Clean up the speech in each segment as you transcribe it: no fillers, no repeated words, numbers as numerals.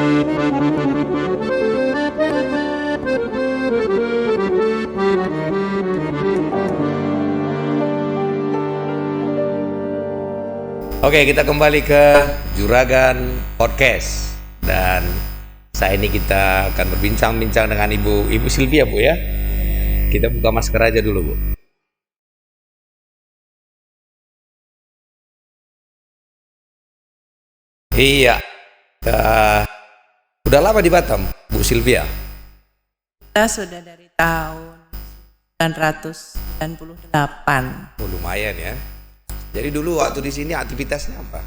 Oke, kita kembali ke Juragan Podcast dan saat ini kita akan berbincang-bincang dengan Ibu Sylvia, Bu ya. Kita buka masker aja dulu, Bu. Iya. Udah lama di Batam, Bu Sylvia? Kita sudah dari tahun 1998. Oh, lumayan ya. Jadi dulu waktu di sini aktivitasnya apa?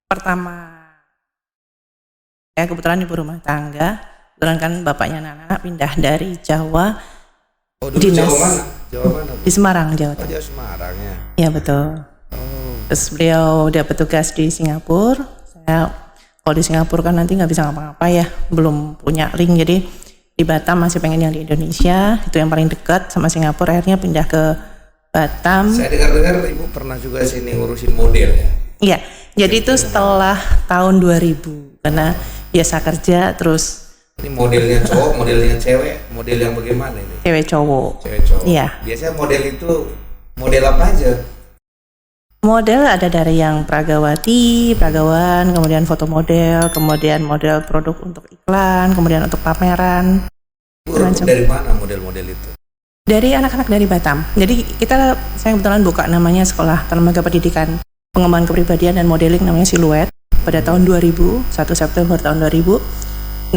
Pertama, ya kebetulan ibu rumah tangga. Kebetulan kan bapaknya anak-anak pindah dari Jawa. Oh, dulu dinas Jawa mana? Jawa mana, Bu? Di Semarang, Jawa Oh, Tengah. Jawa Semarang ya. Iya betul. Oh. Terus beliau udah petugas di Singapura. Saya kalau di Singapura kan nanti nggak bisa ngapa-ngapa ya, belum punya link. Jadi di Batam masih pengen yang di Indonesia, itu yang paling dekat sama Singapura. Akhirnya pindah ke Batam. Saya dengar-dengar Ibu pernah juga sini ngurusin model ya? Iya, jadi itu setelah tahun 2000 karena biasa kerja terus. Ini modelnya cowok, modelnya cewek, model yang bagaimana ini? Cewek cowok. Cewek cowok. Iya. Biasanya model itu model apa aja? Model ada dari yang pragawati, pragawan, kemudian foto model, kemudian model produk untuk iklan, kemudian untuk pameran. Macam. Dari mana model-model itu? Dari anak-anak dari Batam. Jadi saya kebetulan buka namanya Sekolah Lembaga Pendidikan Pengembangan Kepribadian dan Modeling, namanya Siluet, pada tahun 2000, 1 September tahun 2000.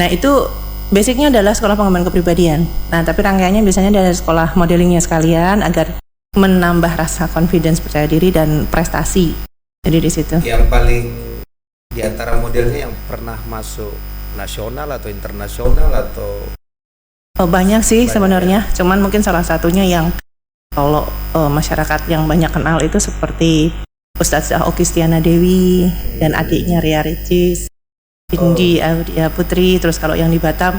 Nah itu basicnya adalah sekolah pengembangan kepribadian. Nah tapi rangkaiannya biasanya dari sekolah modelingnya sekalian agar menambah rasa confidence, percaya diri dan prestasi. Jadi di situ. Yang paling di antara modelnya yang pernah masuk nasional atau internasional atau? Banyak sih sebenarnya. Cuman mungkin salah satunya yang kalau masyarakat yang banyak kenal itu seperti Ustazah Okistiana Dewi dan adiknya Ria Ricis, Indi Audia Putri. Terus kalau yang di Batam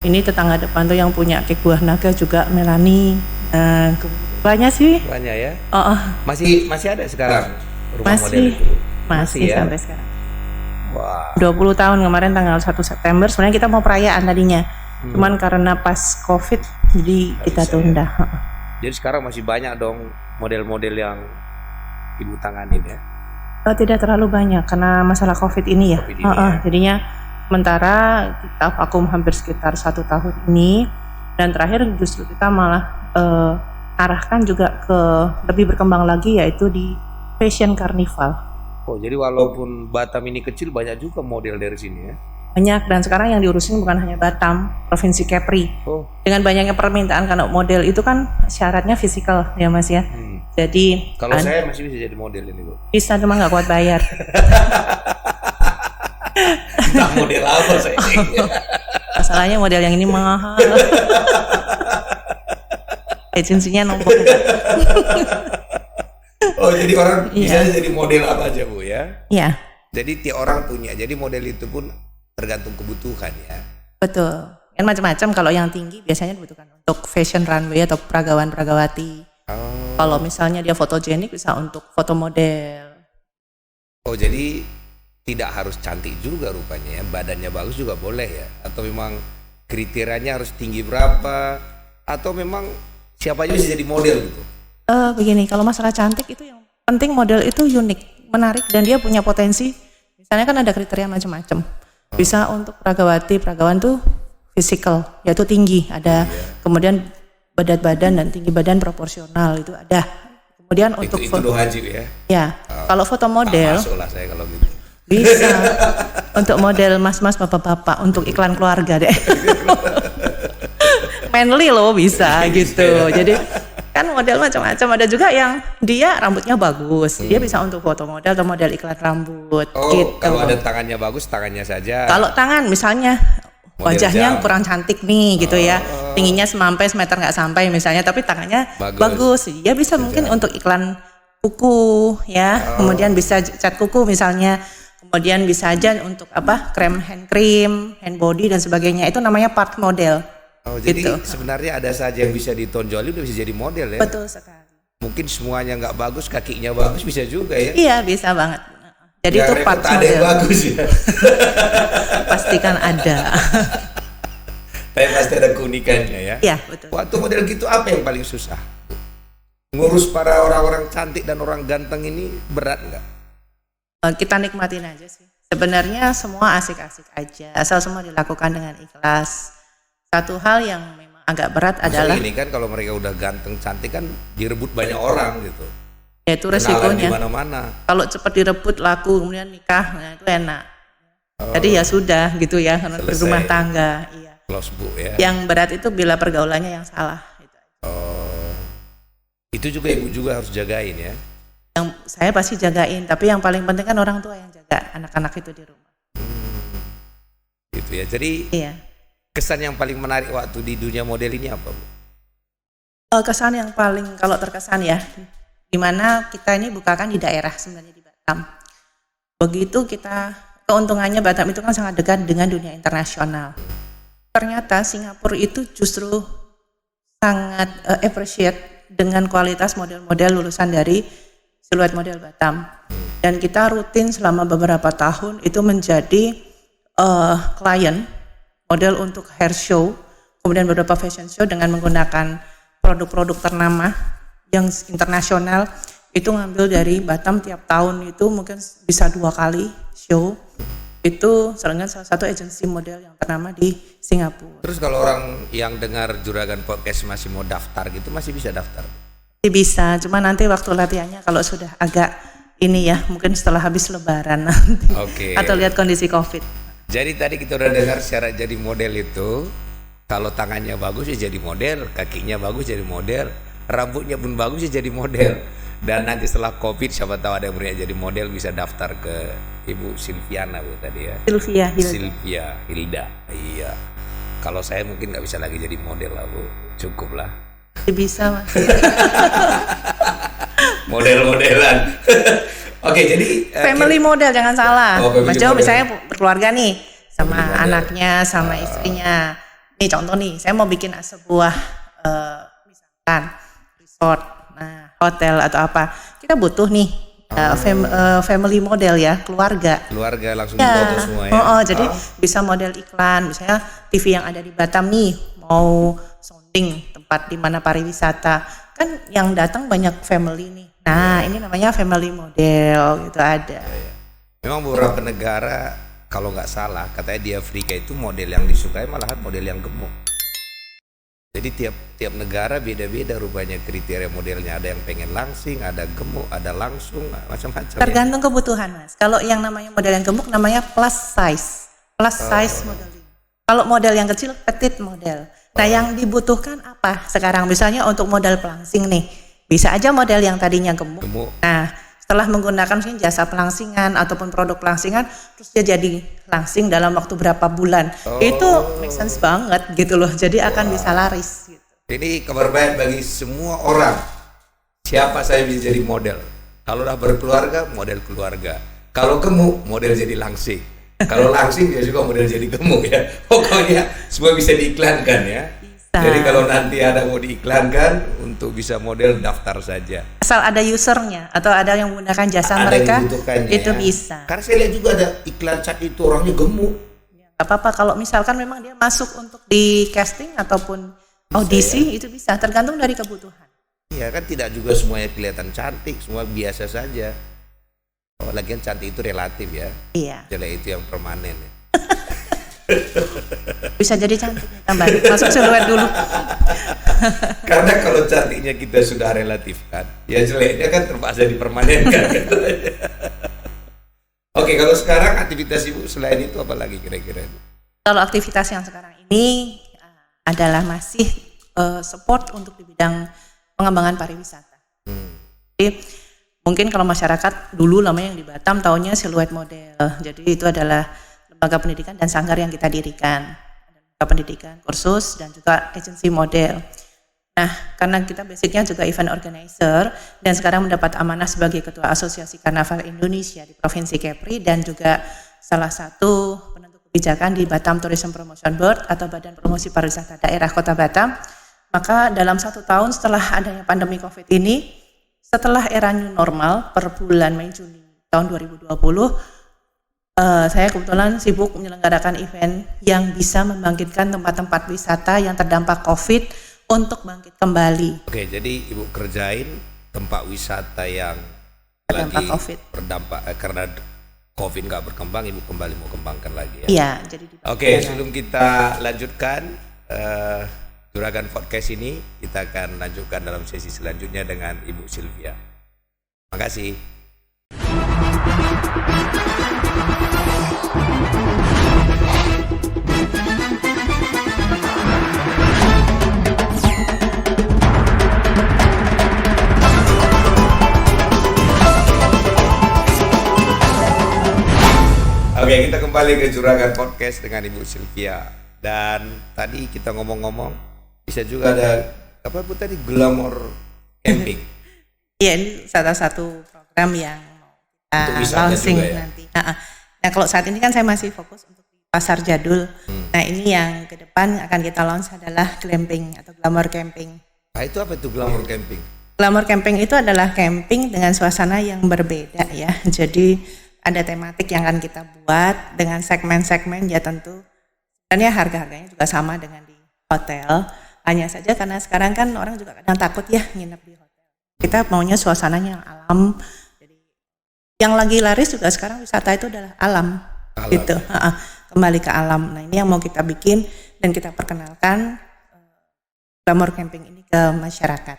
ini tetangga depan tuh yang punya kek buah naga juga Melani. Banyak sih. Banyak ya. Masih ada sekarang rumah Masih. model itu. Masih ya? sampai sekarang. Wah. 20 tahun kemarin tanggal 1 September. Sebenarnya kita mau perayaan tadinya. Cuman karena pas Covid jadi kita tunda. Jadi sekarang masih banyak dong model-model yang Ibu tanganin ya. Tidak terlalu banyak karena masalah Covid ini ya. COVID ini ya. Jadinya sementara kita vakum hampir sekitar 1 tahun ini, dan terakhir justru kita malah arahkan juga ke lebih berkembang lagi, yaitu di Fashion Carnival. Oh, jadi walaupun Batam ini kecil banyak juga model dari sini ya. Banyak, dan sekarang yang diurusin bukan hanya Batam, Provinsi Kepri. Oh. Dengan banyaknya permintaan karena model itu kan syaratnya fisikal ya Mas ya. Jadi Kalau saya masih bisa jadi model ini, Bu. bisa, cuma nggak kuat bayar. Nah, model apa saya ini? Masalahnya model yang ini mahal. Agensinya nombok. Oh, jadi orang bisa Iya. jadi model apa aja, Bu ya? Iya, Jadi tiap orang punya. Jadi model itu pun tergantung kebutuhan ya. betul. Kan macam-macam. Kalau yang tinggi biasanya dibutuhkan untuk fashion runway atau peragawan-peragawati. Oh. Kalau misalnya dia fotogenik bisa untuk foto model. Oh, jadi tidak harus cantik juga rupanya ya. Badannya bagus juga boleh ya. Atau memang kriterianya harus tinggi berapa? Atau memang siapa aja bisa jadi model gitu? Begini, kalau masalah cantik itu yang penting model itu unik, menarik, dan dia punya potensi. Misalnya kan ada kriteria macam-macam. Bisa untuk peragawati, peragawan tuh physical, yaitu tinggi, ada. Kemudian berat badan dan tinggi badan proporsional itu ada. Kemudian untuk Itu doa haji ya. ya, kalau foto model Masuk lah saya kalau gitu. bisa untuk model mas-mas, bapak-bapak, untuk iklan keluarga deh. Manly loh bisa gitu. Jadi kan model macam-macam, ada juga yang dia rambutnya bagus, dia bisa untuk foto model atau model iklan rambut. Oh, gitu. kalau ada tangannya bagus, tangannya saja. Kalau tangan misalnya Model wajahnya jam. kurang cantik nih gitu ya, tingginya semampai semeter nggak sampai misalnya, tapi tangannya bagus, dia bisa mungkin untuk iklan kuku ya, kemudian bisa cat kuku misalnya, kemudian bisa aja untuk hand cream, hand body dan sebagainya, itu namanya part model. Oh, jadi gitu. sebenarnya ada saja yang bisa ditonjolin udah bisa jadi model ya. Betul sekali. Mungkin semuanya nggak bagus, kakinya bagus bisa juga ya. Iya bisa banget. Jadi itu repot parts ada yang model. bagus ya. Pastikan ada. Tapi pasti ada keunikannya ya. Iya, betul. Waktu model gitu apa yang paling susah? Ngurus para orang-orang cantik dan orang ganteng ini berat nggak? Kita nikmatin aja sih. Sebenarnya semua asik-asik aja, asal semua dilakukan dengan ikhlas. Satu hal yang memang agak berat adalah ini kan kalau mereka udah ganteng cantik kan direbut banyak orang gitu. yaitu Kenalan di resikonya. mana-mana. Kalau cepat direbut laku kemudian nikah, nah itu enak. Jadi ya sudah gitu ya, karena Selesai. berumah tangga. Iya. Close book ya. Yang berat itu bila pergaulannya yang salah. Gitu. Itu juga ibu juga harus jagain ya. Yang saya pasti jagain, tapi yang paling penting kan orang tua yang jaga anak-anak itu di rumah. Gitu ya. Jadi Iya. kesan yang paling menarik waktu di dunia model ini apa, Bu? Kesan yang paling kalau terkesan ya, dimana kita ini bukakan di daerah sebenarnya di Batam. Begitu kita keuntungannya Batam itu kan sangat dekat dengan dunia internasional. Ternyata Singapura itu justru sangat appreciate dengan kualitas model-model lulusan dari Siluet Model Batam. Dan kita rutin selama beberapa tahun itu menjadi klien model untuk hair show, kemudian beberapa fashion show dengan menggunakan produk-produk ternama yang internasional. Itu ngambil dari Batam tiap tahun itu mungkin bisa 2 kali show. Itu dengan salah satu agensi model yang ternama di Singapura. Terus kalau orang yang dengar Juragan Podcast masih mau daftar gitu masih bisa daftar? Bisa, cuma nanti waktu latihannya kalau sudah agak ini ya, mungkin setelah habis lebaran nanti. Oke. Atau lihat kondisi Covid. Jadi tadi kita udah dengar syarat jadi model itu, kalau tangannya bagus ya jadi model, kakinya bagus jadi model, rambutnya pun bagus ya jadi model. Dan nanti setelah Covid siapa tahu ada yang mau jadi model bisa daftar ke Ibu Silviana Bu tadi ya. Sylvia Hilda. Iya. Kalau saya mungkin nggak bisa lagi jadi model lah Bu, cukup lah. bisa Mas. Model-modelan. Oke, jadi Family model jangan salah. Oh, family Mas Jo model. misalnya berkeluarga nih sama Family model. anaknya, sama istrinya. Nih contoh nih, saya mau bikin sebuah misalkan resort, nah hotel atau apa. Kita butuh nih family model ya, keluarga. keluarga langsung Ya, dipoto semua ya. jadi bisa model iklan, misalnya TV yang ada di Batam nih mau sounding tempat di mana pariwisata, kan yang datang banyak family nih. Nah, ini namanya family model gitu ada. Memang beberapa negara kalau nggak salah katanya di Afrika itu model yang disukai malahan model yang gemuk. Jadi tiap negara beda-beda rupanya kriteria modelnya. Ada yang pengen langsing, ada gemuk, ada langsung, macam-macam. Ya. Tergantung kebutuhan Mas. Kalau yang namanya model yang gemuk namanya plus size modeling. Kalau model yang kecil petite model. Nah yang dibutuhkan apa sekarang? Misalnya untuk model pelangsing nih, bisa aja model yang tadinya gemuk. Nah setelah menggunakan misalnya jasa pelangsingan ataupun produk pelangsingan, terus dia jadi langsing dalam waktu berapa bulan. Itu make sense banget gitu loh. Jadi akan bisa laris. Gitu. Ini kabar baik bagi semua orang. Siapa saya bisa jadi model? Kalau udah berkeluarga, model keluarga. Kalau gemuk, model jadi langsing. Kalau langsing dia juga model jadi gemuk ya. Pokoknya semua bisa diiklankan ya. Bisa. Jadi kalau nanti ada mau diiklankan untuk bisa model daftar saja. Asal ada usernya atau ada yang menggunakan jasa Ada mereka, yang membutuhkannya itu ya. bisa. Karena saya lihat juga ada iklan cat itu orangnya gemuk. Gak apa-apa kalau misalkan memang dia masuk untuk di casting ataupun audisi itu bisa, tergantung dari kebutuhan. Iya kan tidak juga semuanya kelihatan cantik, semua biasa saja. Oh, lagian cantik itu relatif ya. Iya. Jelek itu yang permanen ya. Bisa jadi cantik nih, tambahin masuk siluet dulu. Karena kalau cantiknya kita sudah relatifkan, ya jeleknya kan terpaksa dipermanenkan. Oke, kalau sekarang aktivitas Ibu selain itu apa lagi kira-kira? Kalau aktivitas yang sekarang ini adalah masih support untuk di bidang pengembangan pariwisata. Jadi mungkin kalau masyarakat dulu namanya yang di Batam taunya Siluet Model. Jadi itu adalah lembaga pendidikan dan sanggar yang kita dirikan. Lembaga pendidikan, kursus dan juga agensi model. Nah, karena kita basicnya juga event organizer dan sekarang mendapat amanah sebagai Ketua Asosiasi Karnaval Indonesia di Provinsi Kepri dan juga salah satu penentu kebijakan di Batam Tourism Promotion Board atau Badan Promosi Pariwisata Daerah Kota Batam, maka dalam 1 tahun setelah adanya pandemi COVID ini, setelah era new normal per bulan Mei Juni tahun 2020 saya kebetulan sibuk menyelenggarakan event yang bisa membangkitkan tempat-tempat wisata yang terdampak COVID untuk bangkit kembali. Oke, jadi Ibu kerjain tempat wisata yang Terdampak lagi COVID. berdampak karena COVID nggak berkembang, Ibu kembali mau kembangkan lagi ya. Iya, jadi Oke, sebelum kita lanjutkan Juragan Podcast ini, kita akan lanjutkan dalam sesi selanjutnya dengan Ibu Sylvia. Makasih. Oke, kita kembali ke Juragan Podcast dengan Ibu Sylvia. Dan tadi kita ngomong-ngomong, bisa juga ada apa Bu tadi, glamour camping. Iya, ini salah satu program yang mau Untuk kita wisata launching juga ya? nanti. Nah, kalau saat ini kan saya masih fokus untuk di Pasar Jadul. Nah, ini yang ke depan akan kita launch adalah glamping atau glamour camping. Nah, itu apa itu glamour camping? Glamour camping itu adalah camping dengan suasana yang berbeda ya. Jadi ada tematik yang akan kita buat dengan segmen-segmen ya tentu. Sebenarnya harga-harganya juga sama dengan di hotel. Hanya saja karena sekarang kan orang juga kadang takut ya nginep di hotel. Kita maunya suasananya yang alam. Jadi yang lagi laris juga sekarang wisata itu adalah alam. Gitu. Kembali ke alam. Nah, ini yang mau kita bikin dan kita perkenalkan glamour camping ini ke masyarakat.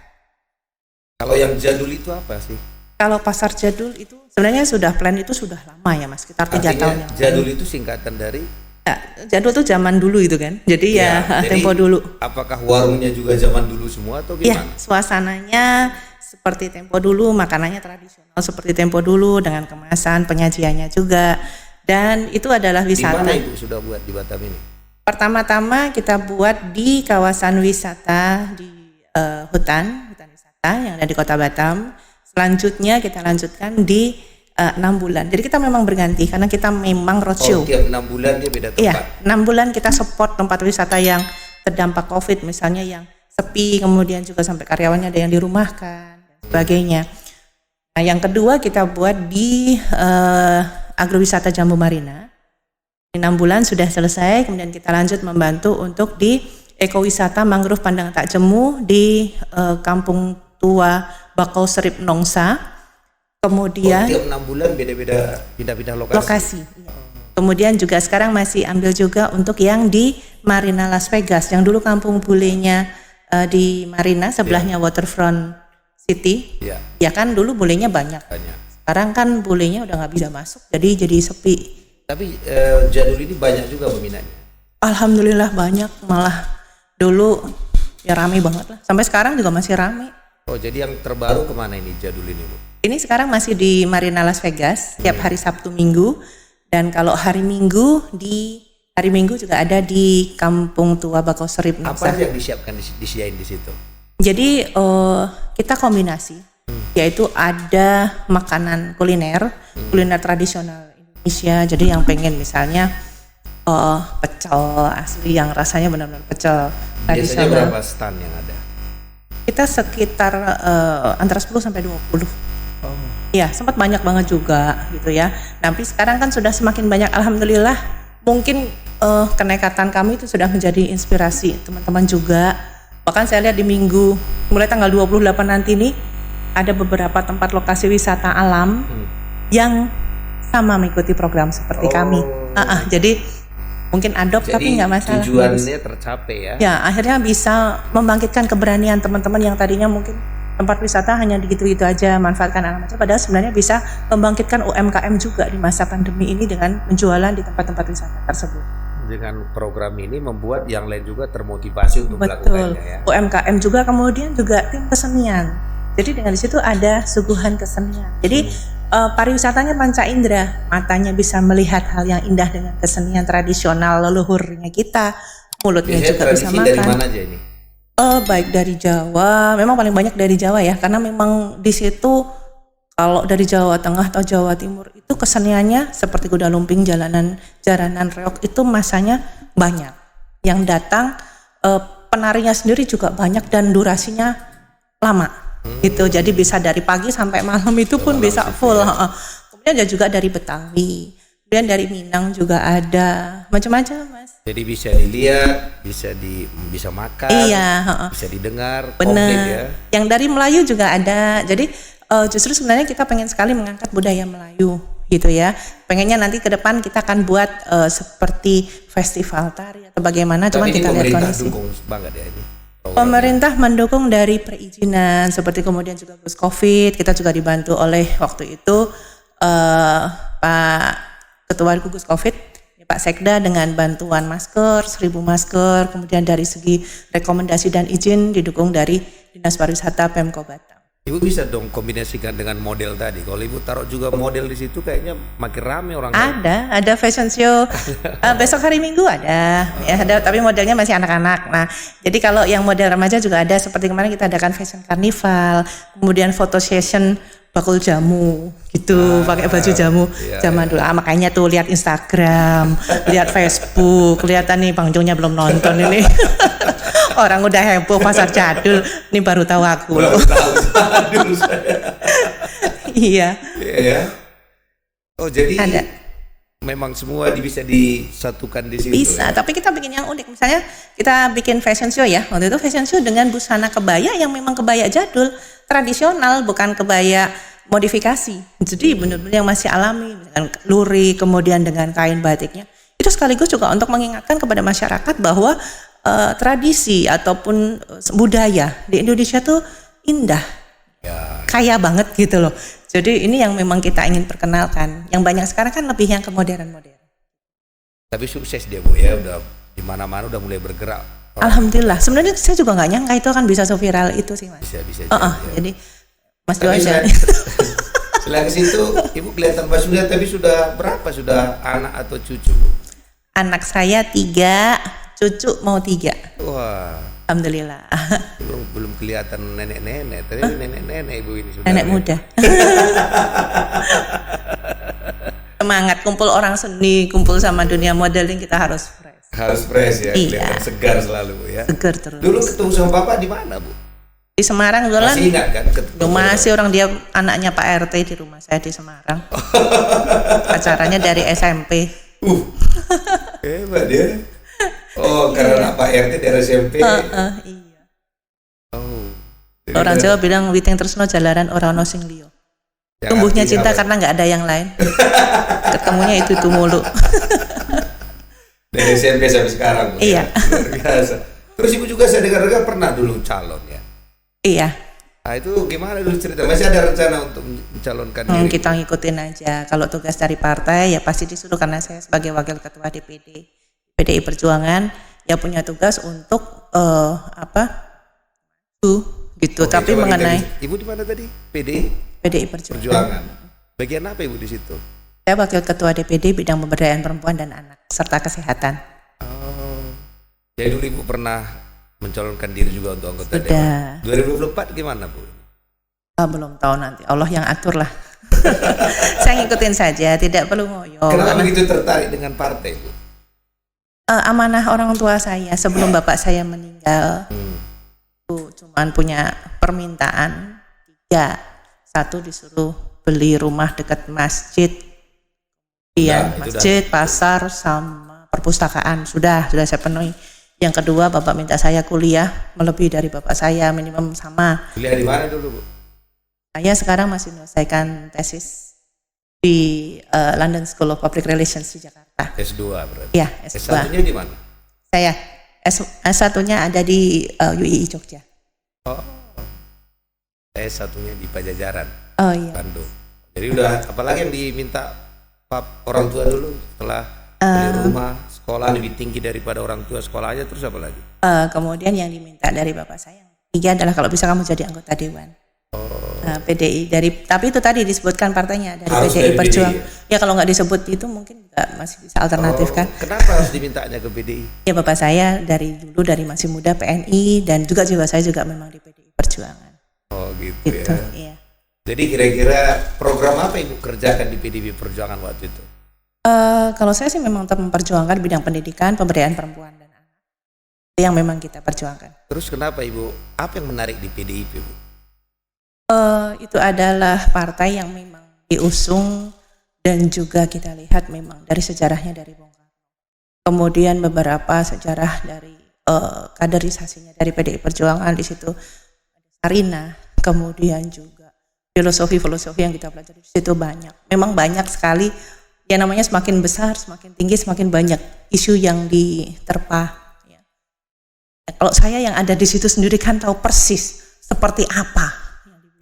Kalau yang jadul itu apa sih? Kalau Pasar Jadul itu sebenarnya sudah plan itu sudah lama ya Mas, sekitar 3 tahun yang lalu. Jadul itu singkatan dari? Ya, jadul itu zaman dulu itu kan, jadi jadi tempo dulu. Apakah warungnya juga zaman dulu semua atau Iya, gimana? suasananya seperti tempo dulu, makanannya tradisional seperti tempo dulu dengan kemasan, penyajiannya juga. Dan itu adalah Di wisata. mana Ibu sudah buat di Batam ini? Pertama-tama kita buat di kawasan wisata di hutan wisata yang ada di Kota Batam. Selanjutnya kita lanjutkan di 6 bulan. Jadi kita memang berganti karena kita memang roadshow. Tiap 6 bulan dia beda tempat. Iya, 6 bulan kita support tempat wisata yang terdampak COVID, misalnya yang sepi, kemudian juga sampai karyawannya ada yang dirumahkan dan sebagainya. Nah, yang kedua kita buat di agrowisata Jambu Marina. 6 bulan sudah selesai, kemudian kita lanjut membantu untuk di ekowisata mangrove Pandang Tak Jemu di Kampung Tua Bakau Serip Nongsa. Kemudian tiap 6 bulan beda-beda pindah-pindah lokasi. Iya. Kemudian juga sekarang masih ambil juga untuk yang di Marina Las Vegas, yang dulu kampung bulenya di Marina sebelahnya Waterfront City. Iya. Ya kan dulu bulenya banyak. Sekarang kan bulenya udah nggak bisa masuk, jadi sepi. Tapi jadul ini banyak juga peminatnya. Alhamdulillah banyak, malah dulu ya rame banget lah. Sampai sekarang juga masih rame. Oh, jadi yang terbaru kemana ini jadul ini Bu? Ini sekarang masih di Marina Las Vegas tiap hari Sabtu Minggu, dan kalau hari Minggu juga ada di Kampung Tua Bakau Serip Nongsa. Apa yang disiapkan disediain di situ? Jadi kita kombinasi, yaitu ada makanan kuliner tradisional Indonesia. Jadi yang pengen misalnya pecel asli yang rasanya benar-benar pecel Biasanya tradisional. berapa stand yang ada? Kita sekitar antara 10 sampai 20. Ya, sempat banyak banget juga gitu ya. Tapi sekarang kan sudah semakin banyak, alhamdulillah. Mungkin kenekatan kami itu sudah menjadi inspirasi teman-teman juga. Bahkan saya lihat di minggu mulai tanggal 28 nanti nih ada beberapa tempat lokasi wisata alam yang sama mengikuti program seperti kami. Jadi mungkin adopt tapi nggak masalah. Tujuannya tercapai ya. Ya, akhirnya bisa membangkitkan keberanian teman-teman yang tadinya mungkin tempat wisata hanya gitu-gitu aja, manfaatkan alam aja, padahal sebenarnya bisa membangkitkan UMKM juga di masa pandemi ini dengan penjualan di tempat-tempat wisata tersebut. Dengan program ini membuat yang lain juga termotivasi untuk Betul. melakukannya ya. UMKM juga, kemudian juga tim kesenian. Jadi dengan di situ ada suguhan kesenian. Jadi pariwisatanya panca indera, matanya bisa melihat hal yang indah dengan kesenian tradisional leluhurnya kita, mulutnya Biasanya juga bisa tradisi makan. dari mana aja ini? Baik dari Jawa, memang paling banyak dari Jawa ya, karena memang di situ kalau dari Jawa Tengah atau Jawa Timur itu keseniannya seperti kuda lumping, jaranan reog itu masanya banyak. Yang datang penarinya sendiri juga banyak dan durasinya lama. Gitu. Jadi bisa dari pagi sampai malam itu pun bisa full. Kemudian ada juga dari Betawi, kemudian dari Minang juga ada, macam-macam Mas. Jadi bisa dilihat, bisa makan, Iya, bisa didengar, komplit ya. benar. Yang dari Melayu juga ada. Jadi justru sebenarnya kita pengen sekali mengangkat budaya Melayu gitu ya. Pengennya nanti ke depan kita akan buat seperti festival tari atau bagaimana, Tapi cuman ini kita lihat pemerintah kondisi. dukung banget ya ini. Pemerintah mendukung dari perizinan, seperti kemudian juga Gus Covid, kita juga dibantu oleh waktu itu Pak Ketua Gugus Covid, Pak Sekda dengan bantuan masker, 1.000 masker, kemudian dari segi rekomendasi dan izin didukung dari Dinas Pariwisata Pemko Batam. Ibu bisa dong kombinasikan dengan model tadi. Kalau ibu taruh juga model di situ kayaknya makin rame orang. Ada fashion show. Besok hari Minggu ada, ya ada, tapi modelnya masih anak-anak. Nah, jadi kalau yang model remaja juga ada. Seperti kemarin kita adakan fashion carnival, kemudian photo session bakul jamu, gitu, pakai baju jamu zaman dulu. Makanya tuh lihat Instagram, lihat Facebook, kelihatan nih Bang Jongnya belum nonton ini. Orang udah heboh pasar jadul, ini baru tahu aku loh. Jadul saya. Iya. Iya. Oh jadi Ada. memang semua bisa disatukan di situ. Bisa, Ya? tapi kita bikin yang unik. Misalnya kita bikin fashion show ya. Waktu itu fashion show dengan busana kebaya yang memang kebaya jadul, tradisional, bukan kebaya modifikasi. Jadi benar-benar yang masih alami, dengan lurik, kemudian dengan kain batiknya. Itu sekaligus juga untuk mengingatkan kepada masyarakat bahwa tradisi ataupun budaya di Indonesia tuh indah, kaya banget gitu loh. Jadi ini yang memang kita ingin perkenalkan. Yang banyak sekarang kan lebih yang ke modern-modern. Tapi sukses dia Bu ya, udah di mana-mana udah mulai bergerak. Alhamdulillah. Sebenarnya saya juga nggak nyangka itu akan bisa so-viral itu sih Mas. Bisa. Jadi Mas Tapi doain. selain situ Ibu kelihatan basuhnya, tapi sudah berapa sudah anak atau cucu Bu? Anak saya 3, cucu mau 3. Wah. Alhamdulillah. Belum kelihatan nenek-nenek, tapi nenek-nenek Ibu ini sudah. Nenek muda. Semangat kumpul orang seni, kumpul sama dunia modeling, kita harus fresh. Harus fresh ya, Iya. kelihatan segar selalu Bu ya. Seger terus. Dulu ketemu sama Bapak di mana Bu? Di Semarang dulu Masih ingat kan? masih orang dia anaknya Pak RT di rumah saya di Semarang. Pacarannya dari SMP. Hebat ya. Oh, karena Pak RT dari SMP. Iya. Oh. Jadi Orang udah- Jawa bilang witing tresno jalaran ora ono sing liya. yang Tumbuhnya artinya cinta apa? karena nggak ada yang lain. Ketemunya itu mulu. Dari SMP sampai sekarang. Bu, Iya. ya. Luar biasa. Terus Ibu juga saya dengar-dengar pernah dulu calon ya. Iya. Nah itu gimana dulu cerita? Masih ada rencana untuk mencalonkan diri? Kita ngikutin aja. Kalau tugas dari partai ya pasti disuruh, karena saya sebagai wakil ketua DPD PDI Perjuangan ya punya tugas untuk gitu. Oke, Tapi coba mengenai Ibu di mana tadi? PDI PDI Perjuangan. Perjuangan. Bagian apa Ibu di situ? Saya wakil ketua DPD bidang pemberdayaan perempuan dan anak serta kesehatan. Oh. Jadi dulu Ibu pernah mencalonkan diri juga untuk anggota Sudah. Dewan. 2024 gimana Bu? Belum tahu, nanti Allah yang atur lah. Saya ngikutin saja, tidak perlu ngoyo. Kenapa Karena begitu tertarik dengan partai Bu? amanah orang tua saya sebelum bapak saya meninggal. Cuman punya permintaan 3. 1 disuruh beli rumah dekat masjid, Nah, itu masjid, pasar, sama perpustakaan. Sudah saya penuhi. Yang kedua, bapak minta saya kuliah melebihi dari bapak saya, minimum sama. Kuliah di mana dulu Bu? Saya sekarang masih menyelesaikan tesis di London School of Public Relations di Jakarta. S2 berarti. Ya, S2. S1-nya di mana? Saya S1-nya ada di UII Jogja. Oh. S1-nya di Pajajaran, Oh iya. Bandung. Jadi udah apalagi yang diminta orang tua dulu setelah beli rumah, sekolah lebih tinggi daripada orang tua sekolahnya, terus apa lagi? Kemudian yang diminta dari bapak saya yang 3 adalah kalau bisa kamu jadi anggota dewan. PDI tapi itu tadi disebutkan partainya dari Harus PDI dari Perjuangan. PDI, Ya kalau nggak disebut itu mungkin juga masih bisa alternatif kan. Kenapa harus dimintanya ke PDI? Ya bapak saya dari dulu dari masih muda PNI dan juga saya juga memang di PDI Perjuangan. Oh gitu, Gitu. ya. Iya. Jadi kira-kira program apa Ibu kerjakan di PDI Perjuangan waktu itu? Kalau saya sih memang tetap memperjuangkan bidang pendidikan, pemberdayaan perempuan dan anak. Itu yang memang kita perjuangkan. Terus kenapa Ibu? Apa yang menarik di PDIP Bu? Itu adalah partai yang memang diusung dan juga kita lihat memang dari sejarahnya dari Bung Karno. Kemudian beberapa sejarah dari kaderisasinya dari PDI Perjuangan, di situ ada Sarina, kemudian juga filosofi-filosofi yang kita pelajari di situ banyak. Memang banyak sekali, ya namanya semakin besar, semakin tinggi, semakin banyak isu yang diterpa. Ya. Kalau saya yang ada di situ sendiri kan tahu persis seperti apa.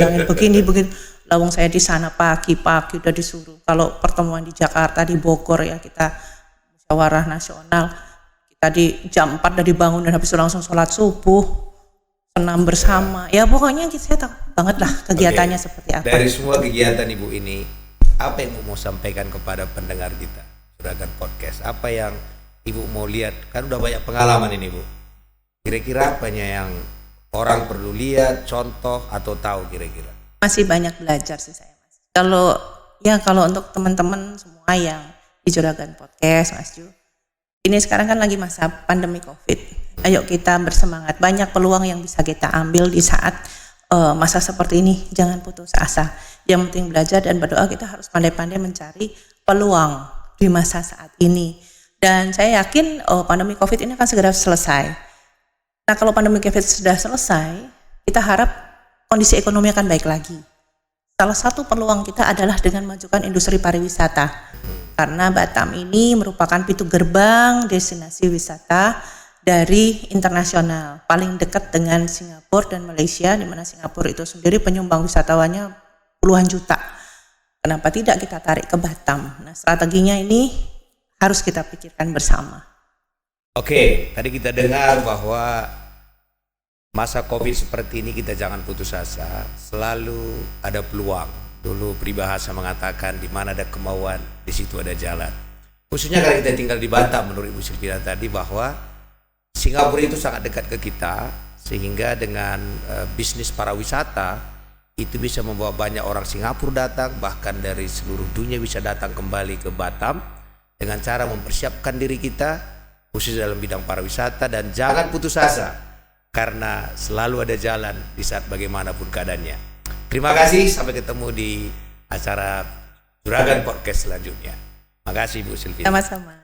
Yang dibilangin begini, lawang saya di sana pagi-pagi udah disuruh. Kalau pertemuan di Jakarta, di Bogor ya kita musyawarah nasional, kita di jam 4 udah dibangun dan habis itu langsung sholat subuh, senam bersama. Ya pokoknya saya tahu banget lah kegiatannya seperti apa. Dari semua kegiatan Ibu ini, apa yang Ibu mau sampaikan kepada pendengar kita Juragan Podcast? Apa yang Ibu mau lihat? Kan udah banyak pengalaman ini Bu. Kira-kira apanya yang orang perlu lihat, contoh atau tahu kira-kira? Masih banyak belajar sih saya Mas. Kalau untuk teman-teman semua yang di Juragan Podcast Mas Ju, ini sekarang kan lagi masa pandemi COVID. Ayo kita bersemangat, banyak peluang yang bisa kita ambil di saat masa seperti ini. Jangan putus asa. Yang penting belajar dan berdoa. Kita harus pandai-pandai mencari peluang di masa saat ini. Dan saya yakin pandemi COVID ini akan segera selesai. Nah kalau pandemi COVID sudah selesai, kita harap kondisi ekonomi akan baik lagi. Salah satu peluang kita adalah dengan memajukan industri pariwisata. Karena Batam ini merupakan pintu gerbang destinasi wisata dari internasional. Paling dekat dengan Singapura dan Malaysia, di mana Singapura itu sendiri penyumbang wisatawannya puluhan juta. Kenapa tidak kita tarik ke Batam? Nah strateginya ini harus kita pikirkan bersama. Oke, tadi kita dengar bahwa masa COVID seperti ini kita jangan putus asa, selalu ada peluang. Dulu peribahasa mengatakan di mana ada kemauan, di situ ada jalan. Khususnya kalau kita tinggal di Batam, menurut Ibu Sylvia tadi bahwa Singapura itu sangat dekat ke kita, sehingga dengan bisnis pariwisata itu bisa membawa banyak orang Singapura datang, bahkan dari seluruh dunia bisa datang kembali ke Batam dengan cara mempersiapkan diri kita khusus dalam bidang pariwisata. Dan jangan putus asa, karena selalu ada jalan di saat bagaimanapun keadaannya. Terima kasih, sampai ketemu di acara Juragan Podcast selanjutnya. Makasih Bu Sylvia. Sama-sama.